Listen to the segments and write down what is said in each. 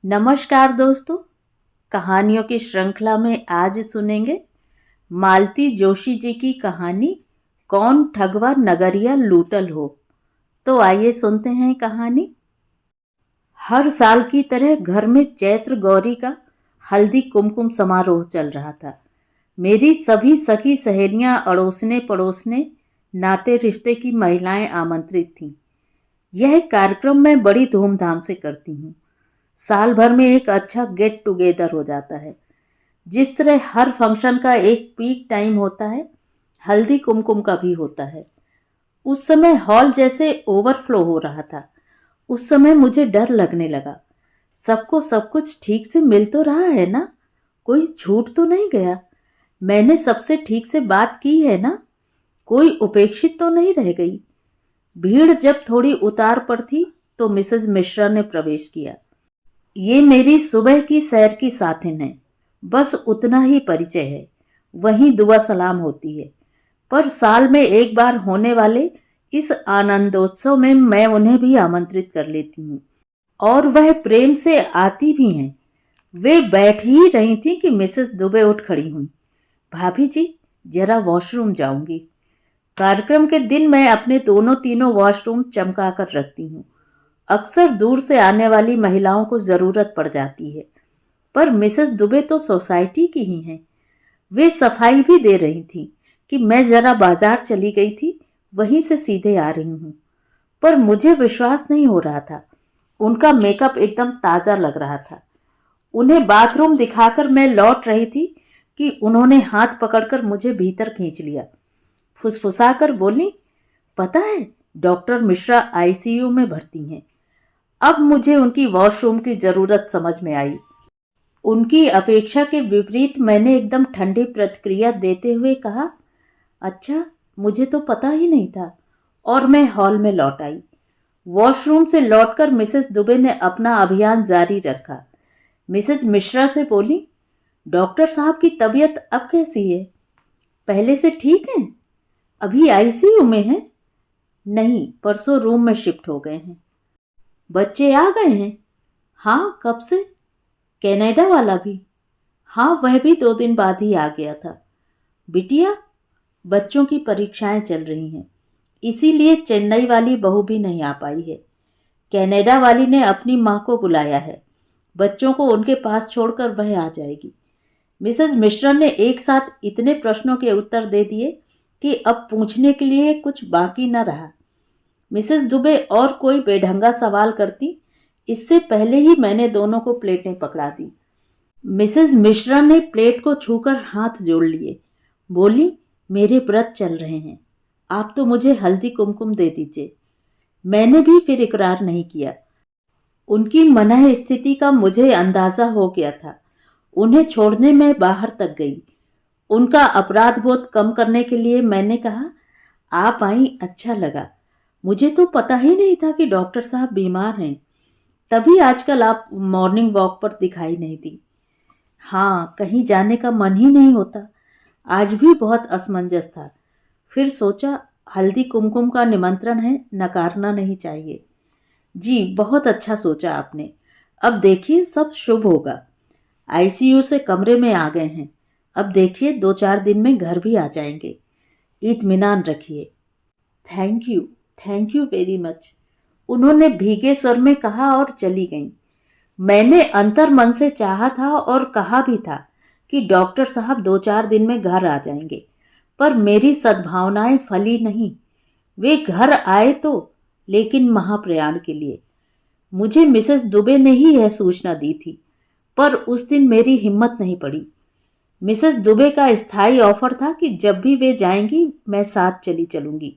नमस्कार दोस्तों। कहानियों की श्रृंखला में आज सुनेंगे मालती जोशी जी की कहानी कौन ठगवा नगरिया लूटल हो। तो आइए सुनते हैं कहानी। हर साल की तरह घर में चैत्र गौरी का हल्दी कुमकुम समारोह चल रहा था। मेरी सभी सखी सहेलियां, अड़ोसने पड़ोसने, नाते रिश्ते की महिलाएं आमंत्रित थीं। यह कार्यक्रम मैं बड़ी धूमधाम से करती हूँ। साल भर में एक अच्छा गेट टुगेदर हो जाता है। जिस तरह हर फंक्शन का एक पीक टाइम होता है, हल्दी कुमकुम का भी होता है। उस समय हॉल जैसे ओवरफ्लो हो रहा था। उस समय मुझे डर लगने लगा। सबको सब कुछ ठीक से मिल तो रहा है ना? कोई छूट तो नहीं गया? मैंने सबसे ठीक से बात की है ना? कोई उपेक्षित तो नहीं रह गई? भीड़ जब थोड़ी उतार पर थी तो मिसेज मिश्रा ने प्रवेश किया। ये मेरी सुबह की सैर की साथिन है। बस उतना ही परिचय है, वहीं दुआ सलाम होती है। पर साल में एक बार होने वाले इस आनंदोत्सव में मैं उन्हें भी आमंत्रित कर लेती हूँ, और वह प्रेम से आती भी हैं। वे बैठ ही रही थी कि मिसेस दुबे उठ खड़ी हुई। भाभी जी, जरा वॉशरूम जाऊंगी। कार्यक्रम के दिन मैं अपने दोनों तीनों वॉशरूम चमका कर रखती हूँ। अक्सर दूर से आने वाली महिलाओं को जरूरत पड़ जाती है, पर मिसेस दुबे तो सोसाइटी की ही हैं। वे सफाई भी दे रही थी कि मैं जरा बाजार चली गई थी, वहीं से सीधे आ रही हूँ। पर मुझे विश्वास नहीं हो रहा था। उनका मेकअप एकदम ताज़ा लग रहा था। उन्हें बाथरूम दिखाकर मैं लौट रही थी कि उन्होंने हाथ पकड़कर मुझे भीतर खींच लिया। फुसफुसाकर बोली, पता है, डॉक्टर मिश्रा आईसीयू में भर्ती हैं। अब मुझे उनकी वॉशरूम की जरूरत समझ में आई। उनकी अपेक्षा के विपरीत मैंने एकदम ठंडी प्रतिक्रिया देते हुए कहा, अच्छा, मुझे तो पता ही नहीं था। और मैं हॉल में लौट आई। वॉशरूम से लौटकर मिसेस दुबे ने अपना अभियान जारी रखा। मिसेज मिश्रा से बोली, डॉक्टर साहब की तबीयत अब कैसी है? पहले से ठीक है? अभी आईसीयू में हैं? नहीं, परसों रूम में शिफ्ट हो गए हैं। बच्चे आ गए हैं? हाँ, कब से? कनाडा वाला भी? हाँ, वह भी 2 दिन बाद ही आ गया था। बिटिया, बच्चों की परीक्षाएं चल रही हैं, इसीलिए चेन्नई वाली बहू भी नहीं आ पाई है। कनाडा वाली ने अपनी माँ को बुलाया है। बच्चों को उनके पास छोड़कर वह आ जाएगी। मिसेज मिश्रा ने एक साथ इतने प्रश्नों के उत्तर दे दिए कि अब पूछने के लिए कुछ बाकी न रहा। मिसेस दुबे और कोई बेढंगा सवाल करती, इससे पहले ही मैंने दोनों को प्लेटें पकड़ा दी। मिसेस मिश्रा ने प्लेट को छूकर हाथ जोड़ लिए। बोली, मेरे व्रत चल रहे हैं, आप तो मुझे हल्दी कुमकुम दे दीजिए। मैंने भी फिर इकरार नहीं किया। उनकी मनः स्थिति का मुझे अंदाजा हो गया था। उन्हें छोड़ने मैं बाहर तक गई। उनका अपराध बोध कम करने के लिए मैंने कहा, आप आई, अच्छा लगा। मुझे तो पता ही नहीं था कि डॉक्टर साहब बीमार हैं। तभी आजकल आप मॉर्निंग वॉक पर दिखाई नहीं दी। हाँ, कहीं जाने का मन ही नहीं होता। आज भी बहुत असमंजस था। फिर सोचा, हल्दी कुमकुम का निमंत्रण है, नकारना नहीं चाहिए। जी, बहुत अच्छा सोचा आपने। अब देखिए, सब शुभ होगा। आईसीयू से कमरे में आ गए हैं। अब देखिए, 2-4 दिन में घर भी आ जाएंगे। इत्मीनान रखिए। थैंक यू वेरी मच, उन्होंने भीगे स्वर में कहा और चली गईं। मैंने अंतर मन से चाहा था और कहा भी था कि डॉक्टर साहब 2-4 दिन में घर आ जाएंगे, पर मेरी सद्भावनाएं फली नहीं। वे घर आए तो, लेकिन महाप्रयाण के लिए। मुझे मिसेस दुबे ने ही यह सूचना दी थी, पर उस दिन मेरी हिम्मत नहीं पड़ी। मिसेस दुबे का स्थायी ऑफर था कि जब भी वे जाएंगी मैं साथ चली चलूंगी,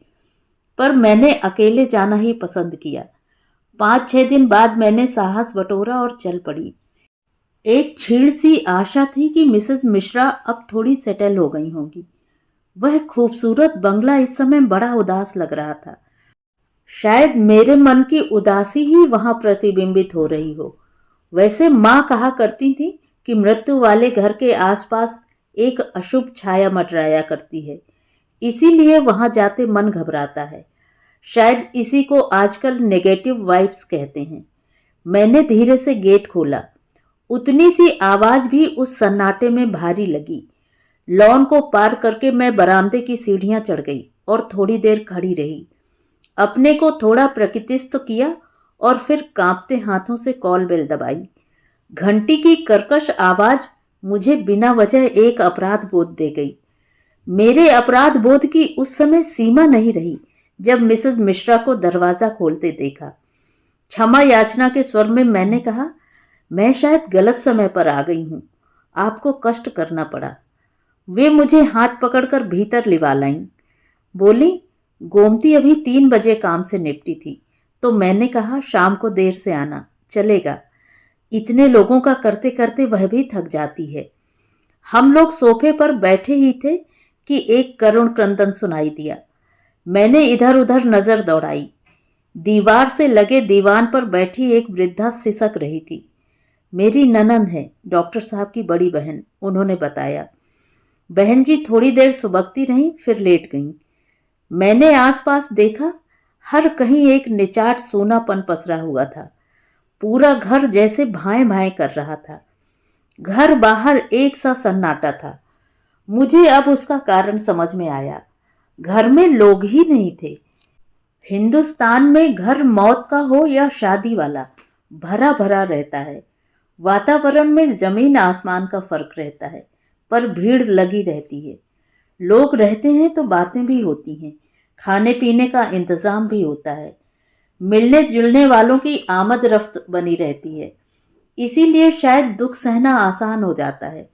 पर मैंने अकेले जाना ही पसंद किया। 5-6 दिन बाद मैंने साहस बटोरा और चल पड़ी। एक क्षीण सी आशा थी कि मिसेस मिश्रा अब थोड़ी सेटल हो गई होंगी। वह खूबसूरत बंगला इस समय बड़ा उदास लग रहा था। शायद मेरे मन की उदासी ही वहां प्रतिबिंबित हो रही हो। वैसे माँ कहा करती थी कि मृत्यु वाले घर के आसपास एक अशुभ छाया मंडराया करती है, इसीलिए वहां जाते मन घबराता है। शायद इसी को आजकल नेगेटिव वाइब्स कहते हैं। मैंने धीरे से गेट खोला। उतनी सी आवाज भी उस सन्नाटे में भारी लगी। लॉन को पार करके मैं बरामदे की सीढ़ियां चढ़ गई और थोड़ी देर खड़ी रही। अपने को थोड़ा प्रकृतिस्थ किया और फिर कांपते हाथों से कॉल बेल दबाई। घंटी की कर्कश आवाज मुझे बिना वजह एक अपराध बोध दे गई। मेरे अपराध बोध की उस समय सीमा नहीं रही जब मिसेस मिश्रा को दरवाजा खोलते देखा। क्षमा याचना के स्वर में मैंने कहा, मैं शायद गलत समय पर आ गई हूं, आपको कष्ट करना पड़ा। वे मुझे हाथ पकड़कर भीतर लिवा लाईं। बोली, गोमती अभी 3 बजे काम से निपटी थी, तो मैंने कहा शाम को देर से आना, चलेगा। इतने लोगों का करते करते वह भी थक जाती है। हम लोग सोफे पर बैठे ही थे कि एक करुण क्रंदन सुनाई दिया। मैंने इधर उधर नजर दौड़ाई। दीवार से लगे दीवान पर बैठी एक वृद्धा सिसक रही थी। मेरी ननंद है, डॉक्टर साहब की बड़ी बहन, उन्होंने बताया। बहन जी थोड़ी देर सुबकती रहीं, फिर लेट गईं। मैंने आसपास देखा, हर कहीं एक निचाट सूनापन पसरा हुआ था। पूरा घर जैसे भाएं भाएं कर रहा था। घर बाहर एक सा सन्नाटा था। मुझे अब उसका कारण समझ में आया। घर में लोग ही नहीं थे। हिंदुस्तान में घर मौत का हो या शादी वाला, भरा भरा रहता है। वातावरण में जमीन आसमान का फर्क रहता है, पर भीड़ लगी रहती है। लोग रहते हैं तो बातें भी होती हैं, खाने पीने का इंतजाम भी होता है। मिलने जुलने वालों की आमद रफ्त बनी रहती है। इसीलिए शायद दुख सहना आसान हो जाता है,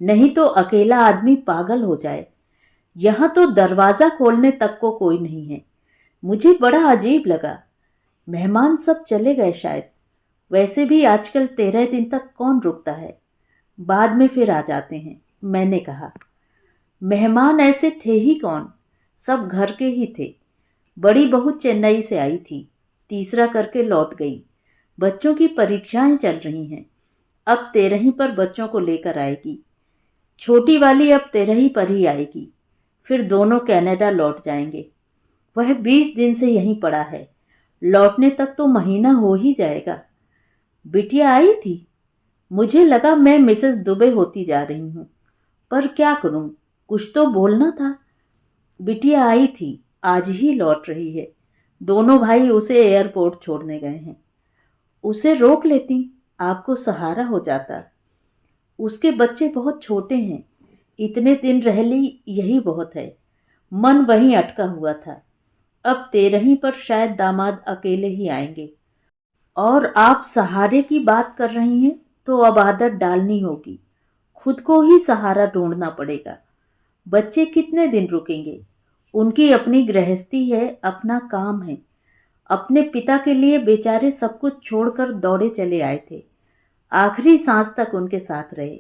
नहीं तो अकेला आदमी पागल हो जाए। यहां तो दरवाजा खोलने तक को कोई नहीं है। मुझे बड़ा अजीब लगा। मेहमान सब चले गए शायद। वैसे भी आजकल 13 दिन तक कौन रुकता है, बाद में फिर आ जाते हैं, मैंने कहा। मेहमान ऐसे थे ही कौन, सब घर के ही थे। बड़ी बहू चेन्नई से आई थी, तीसरा करके लौट गई। बच्चों की परीक्षाएं चल रही हैं, अब 13 पर बच्चों को लेकर आएगी। छोटी वाली अब 13 पर ही आएगी, फिर दोनों कनाडा लौट जाएंगे। वह 20 दिन से यहीं पड़ा है, लौटने तक तो महीना हो ही जाएगा। बिटिया आई थी। मुझे लगा मैं मिसेस दुबे होती जा रही हूं, पर क्या करूं, कुछ तो बोलना था। बिटिया आई थी, आज ही लौट रही है। दोनों भाई उसे एयरपोर्ट छोड़ने गए हैं। उसे रोक लेती, आपको सहारा हो जाता। उसके बच्चे बहुत छोटे हैं, इतने दिन रह ली यही बहुत है। मन वहीं अटका हुआ था। अब 13 पर शायद दामाद अकेले ही आएंगे। और आप सहारे की बात कर रही हैं, तो अब आदत डालनी होगी। खुद को ही सहारा ढूंढना पड़ेगा। बच्चे कितने दिन रुकेंगे, उनकी अपनी गृहस्थी है, अपना काम है। अपने पिता के लिए बेचारे सब कुछ छोड़कर दौड़े चले आए थे, आखिरी सांस तक उनके साथ रहे।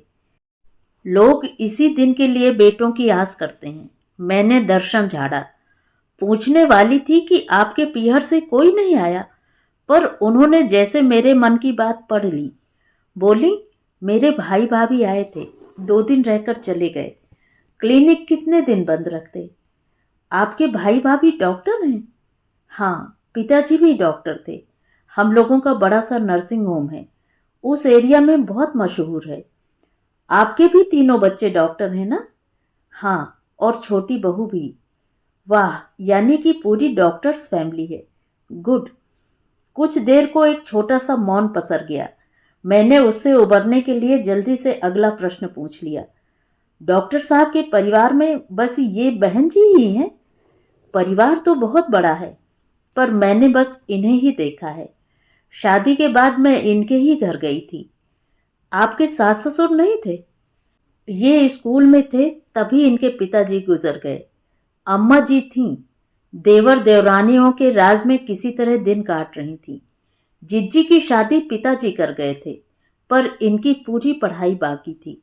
लोग इसी दिन के लिए बेटों की आस करते हैं। मैंने दर्शन झाड़ा। पूछने वाली थी कि आपके पीहर से कोई नहीं आया, पर उन्होंने जैसे मेरे मन की बात पढ़ ली। बोली, मेरे भाई भाभी आए थे, 2 दिन रहकर चले गए। क्लिनिक कितने दिन बंद रखते? आपके भाई भाभी डॉक्टर हैं? हाँ, पिताजी भी डॉक्टर थे। हम लोगों का बड़ा सा नर्सिंग होम है, उस एरिया में बहुत मशहूर है। आपके भी तीनों बच्चे डॉक्टर हैं ना? हाँ, और छोटी बहू भी। वाह, यानी कि पूरी डॉक्टर्स फैमिली है। गुड। कुछ देर को एक छोटा सा मौन पसर गया। मैंने उससे उबरने के लिए जल्दी से अगला प्रश्न पूछ लिया। डॉक्टर साहब के परिवार में बस ये बहन जी ही हैं? परिवार तो बहुत बड़ा है, पर मैंने बस इन्हें ही देखा है। शादी के बाद मैं इनके ही घर गई थी। आपके सास ससुर नहीं थे? ये स्कूल में थे, तभी इनके पिताजी गुजर गए। अम्मा जी थीं, देवर देवरानियों के राज में किसी तरह दिन काट रही थीं। जिज्जी की शादी पिताजी कर गए थे, पर इनकी पूरी पढ़ाई बाकी थी।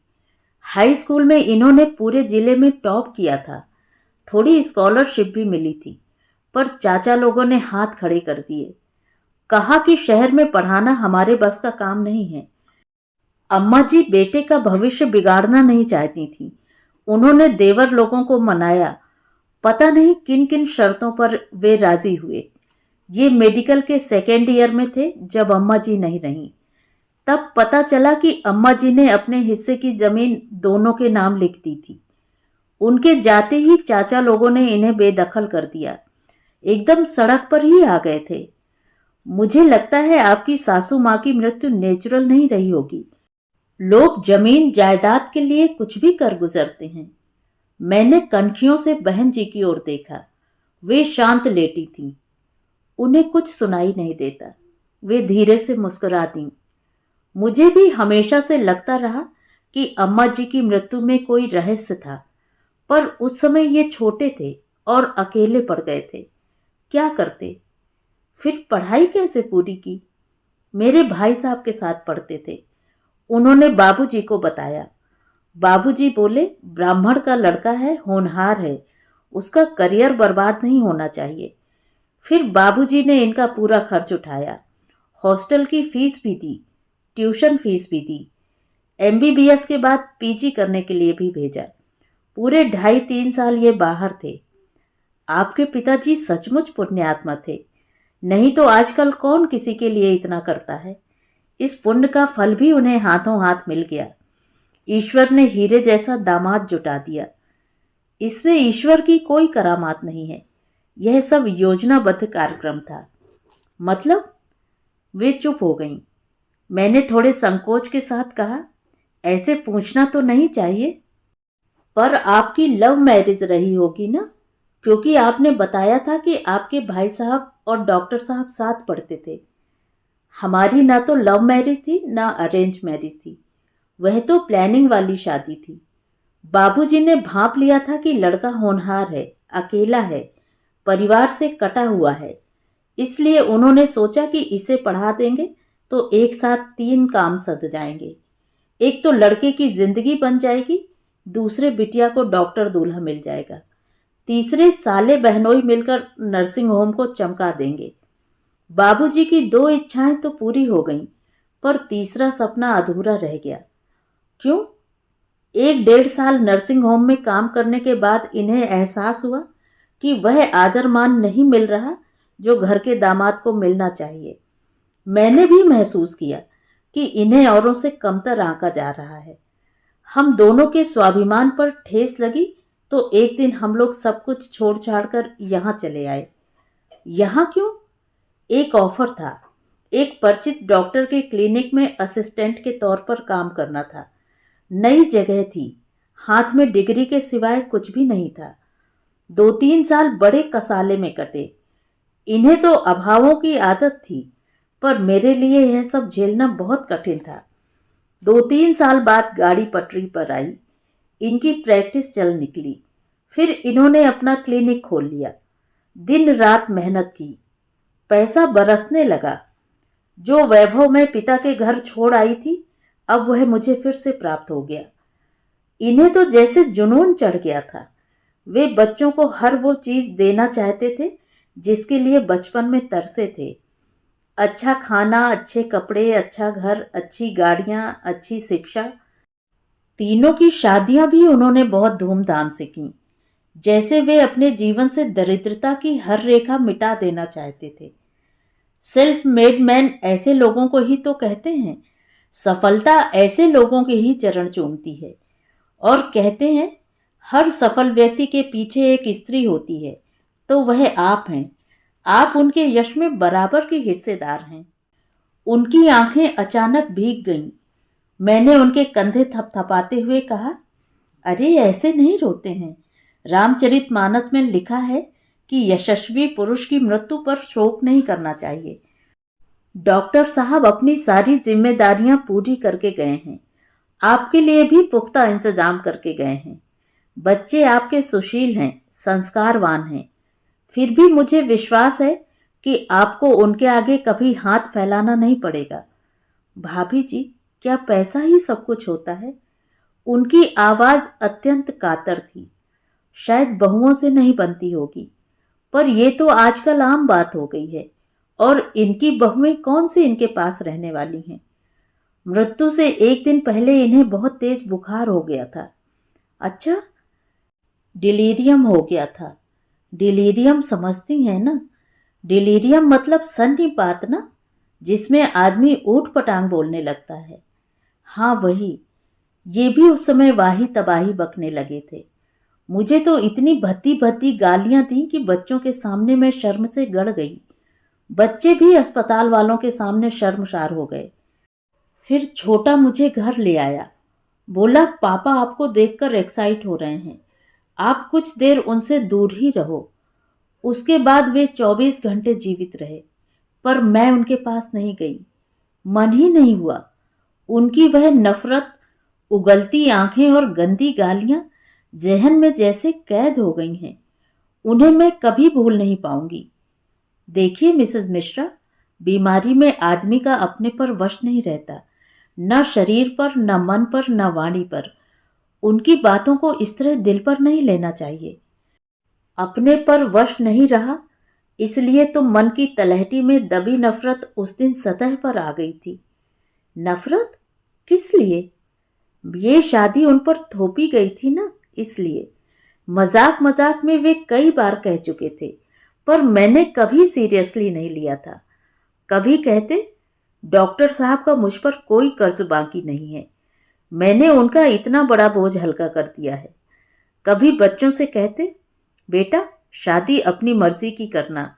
हाई स्कूल में इन्होंने पूरे जिले में टॉप किया था। थोड़ी स्कॉलरशिप भी मिली थी, पर चाचा लोगों ने हाथ खड़े कर दिए। कहा कि शहर में पढ़ाना हमारे बस का काम नहीं है। अम्मा जी बेटे का भविष्य बिगाड़ना नहीं चाहती थी। उन्होंने देवर लोगों को मनाया। पता नहीं किन किन शर्तों पर वे राजी हुए। ये मेडिकल के 2nd ईयर में थे जब अम्मा जी नहीं रहीं। तब पता चला कि अम्मा जी ने अपने हिस्से की जमीन दोनों के नाम लिख दी थी। उनके जाते ही चाचा लोगों ने इन्हें बेदखल कर दिया। एकदम सड़क पर ही आ गए थे। मुझे लगता है आपकी सासू माँ की मृत्यु नेचुरल नहीं रही होगी। लोग जमीन जायदाद के लिए कुछ भी कर गुजरते हैं। मैंने कनखियों से बहन जी की ओर देखा। वे शांत लेटी थीं। उन्हें कुछ सुनाई नहीं देता। वे धीरे से मुस्कुरा दीं। मुझे भी हमेशा से लगता रहा कि अम्मा जी की मृत्यु में कोई रहस्य था, पर उस समय ये छोटे थे और अकेले पड़ गए थे। क्या करते? फिर पढ़ाई कैसे पूरी की? मेरे भाई साहब के साथ पढ़ते थे। उन्होंने बाबूजी को बताया। बाबूजी बोले, ब्राह्मण का लड़का है, होनहार है, उसका करियर बर्बाद नहीं होना चाहिए। फिर बाबूजी ने इनका पूरा खर्च उठाया, हॉस्टल की फीस भी दी, ट्यूशन फीस भी दी। एमबीबीएस के बाद पीजी करने के लिए भी भेजा। पूरे 2.5-3 साल ये बाहर थे। आपके पिताजी सचमुच पुण्यात्मा थे, नहीं तो आजकल कौन किसी के लिए इतना करता है। इस पुण्य का फल भी उन्हें हाथों हाथ मिल गया। ईश्वर ने हीरे जैसा दामाद जुटा दिया। इसमें ईश्वर की कोई करामात नहीं है, यह सब योजनाबद्ध कार्यक्रम था। मतलब? वे चुप हो गईं। मैंने थोड़े संकोच के साथ कहा, ऐसे पूछना तो नहीं चाहिए, पर आपकी लव मैरिज रही होगी ना? क्योंकि आपने बताया था कि आपके भाई साहब और डॉक्टर साहब साथ पढ़ते थे। हमारी ना तो लव मैरिज थी ना अरेंज मैरिज थी। वह तो प्लानिंग वाली शादी थी। बाबूजी ने भांप लिया था कि लड़का होनहार है, अकेला है, परिवार से कटा हुआ है। इसलिए उन्होंने सोचा कि इसे पढ़ा देंगे तो एक साथ 3 काम सध जाएंगे। एक तो लड़के की जिंदगी बन जाएगी, दूसरे बिटिया को डॉक्टर दूल्हा मिल जाएगा, तीसरे साले बहनोई मिलकर नर्सिंग होम को चमका देंगे। बाबूजी की 2 इच्छाएं तो पूरी हो गईं, पर तीसरा सपना अधूरा रह गया। क्यों? 1-1.5 साल नर्सिंग होम में काम करने के बाद इन्हें एहसास हुआ कि वह आदर मान नहीं मिल रहा जो घर के दामाद को मिलना चाहिए। मैंने भी महसूस किया कि इन्हें औरों से कमतर आंका जा रहा है। हम दोनों के स्वाभिमान पर ठेस लगी तो एक दिन हम लोग सब कुछ छोड़ छाड़ कर यहाँ चले आए। यहाँ क्यों? एक ऑफर था। एक परिचित डॉक्टर के क्लिनिक में असिस्टेंट के तौर पर काम करना था। नई जगह थी, हाथ में डिग्री के सिवाय कुछ भी नहीं था। 2-3 साल बड़े कसाले में कटे। इन्हें तो अभावों की आदत थी, पर मेरे लिए यह सब झेलना बहुत कठिन था। 2-3 साल बाद गाड़ी पटरी पर आई। इनकी प्रैक्टिस चल निकली। फिर इन्होंने अपना क्लिनिक खोल लिया। दिन रात मेहनत की, पैसा बरसने लगा। जो वैभव मैं पिता के घर छोड़ आई थी, अब वह मुझे फिर से प्राप्त हो गया। इन्हें तो जैसे जुनून चढ़ गया था। वे बच्चों को हर वो चीज देना चाहते थे जिसके लिए बचपन में तरसे थे। अच्छा खाना, अच्छे कपड़े, अच्छा घर, अच्छी गाड़ियां, अच्छी शिक्षा। तीनों की शादियां भी उन्होंने बहुत धूमधाम से की, जैसे वे अपने जीवन से दरिद्रता की हर रेखा मिटा देना चाहते थे। सेल्फ मेड मैन ऐसे लोगों को ही तो कहते हैं। सफलता ऐसे लोगों के ही चरण चूमती है। और कहते हैं हर सफल व्यक्ति के पीछे एक स्त्री होती है, तो वह आप हैं। आप उनके यश में बराबर के हिस्सेदार हैं। उनकी आंखें अचानक भीग गईं। मैंने उनके कंधे थपथपाते हुए कहा, अरे ऐसे नहीं रोते हैं। रामचरितमानस में लिखा है कि यशस्वी पुरुष की मृत्यु पर शोक नहीं करना चाहिए। डॉक्टर साहब अपनी सारी जिम्मेदारियां पूरी करके गए हैं। आपके लिए भी पुख्ता इंतजाम करके गए हैं। बच्चे आपके सुशील हैं, संस्कारवान हैं। फिर भी मुझे विश्वास है कि आपको उनके आगे कभी हाथ फैलाना नहीं पड़ेगा। भाभी जी, क्या पैसा ही सब कुछ होता है? उनकी आवाज अत्यंत कातर थी। शायद बहुओं से नहीं बनती होगी, पर यह तो आजकल आम बात हो गई है। और इनकी बहुएं कौन सी इनके पास रहने वाली हैं? मृत्यु से एक दिन पहले इन्हें बहुत तेज बुखार हो गया था। अच्छा, डिलीरियम हो गया था। डिलीरियम समझती हैं ना? डिलीरियम मतलब सन्निपात ना? जिसमें आदमी ऊट पटांग बोलने लगता है। हाँ वही, ये भी उस समय वाही तबाही बकने लगे थे। मुझे तो इतनी भद्दी भद्दी गालियां दी कि बच्चों के सामने मैं शर्म से गड़ गई। बच्चे भी अस्पताल वालों के सामने शर्मसार हो गए। फिर छोटा मुझे घर ले आया, बोला पापा आपको देखकर एक्साइट हो रहे हैं, आप कुछ देर उनसे दूर ही रहो। उसके बाद वे 24 घंटे जीवित रहे, पर मैं उनके पास नहीं गई। मन ही नहीं हुआ। उनकी वह नफरत, उगलती आंखें और गंदी गालियां जहन में जैसे कैद हो गई हैं। उन्हें मैं कभी भूल नहीं पाऊंगी। देखिए मिसेस मिश्रा, बीमारी में आदमी का अपने पर वश नहीं रहता, न शरीर पर, न मन पर, न वाणी पर। उनकी बातों को इस तरह दिल पर नहीं लेना चाहिए। अपने पर वश नहीं रहा, इसलिए तो मन की तलहटी में दबी नफरत उस दिन सतह पर आ गई थी। नफरत? किस लिए? ये शादी उन पर थोपी गई थी ना, इसलिए। मजाक मजाक में वे कई बार कह चुके थे, पर मैंने कभी सीरियसली नहीं लिया था। कभी कहते डॉक्टर साहब का मुझ पर कोई कर्ज बाकी नहीं है, मैंने उनका इतना बड़ा बोझ हल्का कर दिया है। कभी बच्चों से कहते बेटा शादी अपनी मर्जी की करना,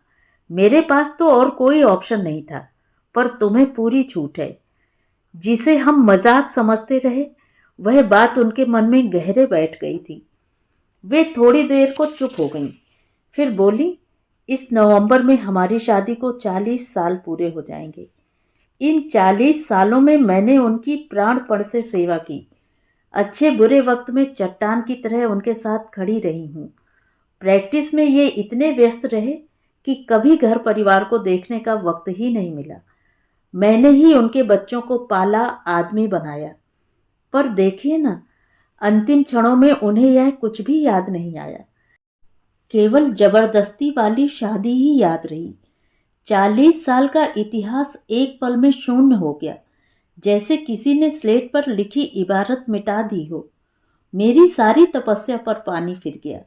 मेरे पास तो और कोई ऑप्शन नहीं था, पर तुम्हें पूरी छूट है। जिसे हम मजाक समझते रहे, वह बात उनके मन में गहरे बैठ गई थी। वे थोड़ी देर को चुप हो गईं, फिर बोली इस नवंबर में हमारी शादी को 40 साल पूरे हो जाएंगे। इन 40 सालों में मैंने उनकी प्राणपण से सेवा की। अच्छे बुरे वक्त में चट्टान की तरह उनके साथ खड़ी रही हूँ। प्रैक्टिस में ये इतने व्यस्त रहे कि कभी घर परिवार को देखने का वक्त ही नहीं मिला। मैंने ही उनके बच्चों को पाला, आदमी बनाया। पर देखिए ना, अंतिम क्षणों में उन्हें यह कुछ भी याद नहीं आया। केवल जबरदस्ती वाली शादी ही याद रही। 40 साल का इतिहास एक पल में शून्य हो गया, जैसे किसी ने स्लेट पर लिखी इबारत मिटा दी हो। मेरी सारी तपस्या पर पानी फिर गया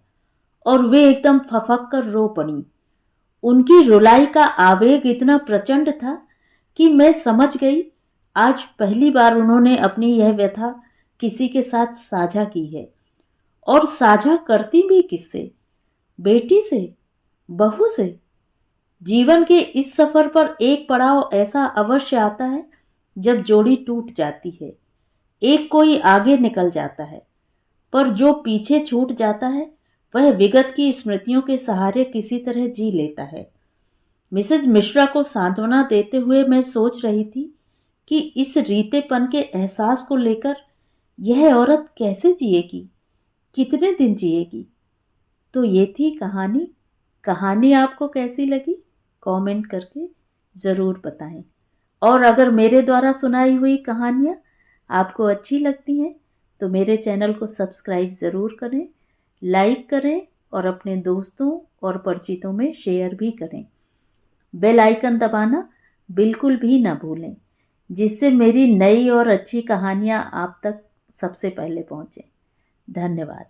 और वे एकदम फफक कर रो पड़ी। उनकी रुलाई का आवेग इतना प्रचंड था कि मैं समझ गई आज पहली बार उन्होंने अपनी यह व्यथा किसी के साथ साझा की है। और साझा करती भी किससे? बेटी से, बहू से। जीवन के इस सफर पर एक पड़ाव ऐसा अवश्य आता है जब जोड़ी टूट जाती है। एक कोई आगे निकल जाता है, पर जो पीछे छूट जाता है वह विगत की स्मृतियों के सहारे किसी तरह जी लेता है। मिसेज मिश्रा को सांत्वना देते हुए मैं सोच रही थी कि इस रीतेपन के एहसास को लेकर यह औरत कैसे जिएगी, कितने दिन जिएगी। तो ये थी कहानी। कहानी आपको कैसी लगी कमेंट करके ज़रूर बताएं। और अगर मेरे द्वारा सुनाई हुई कहानियाँ आपको अच्छी लगती हैं तो मेरे चैनल को सब्सक्राइब ज़रूर करें, लाइक करें और अपने दोस्तों और परिचितों में शेयर भी करें। बेल आइकन दबाना बिल्कुल भी ना भूलें, जिससे मेरी नई और अच्छी कहानियाँ आप तक सबसे पहले पहुँचें। धन्यवाद।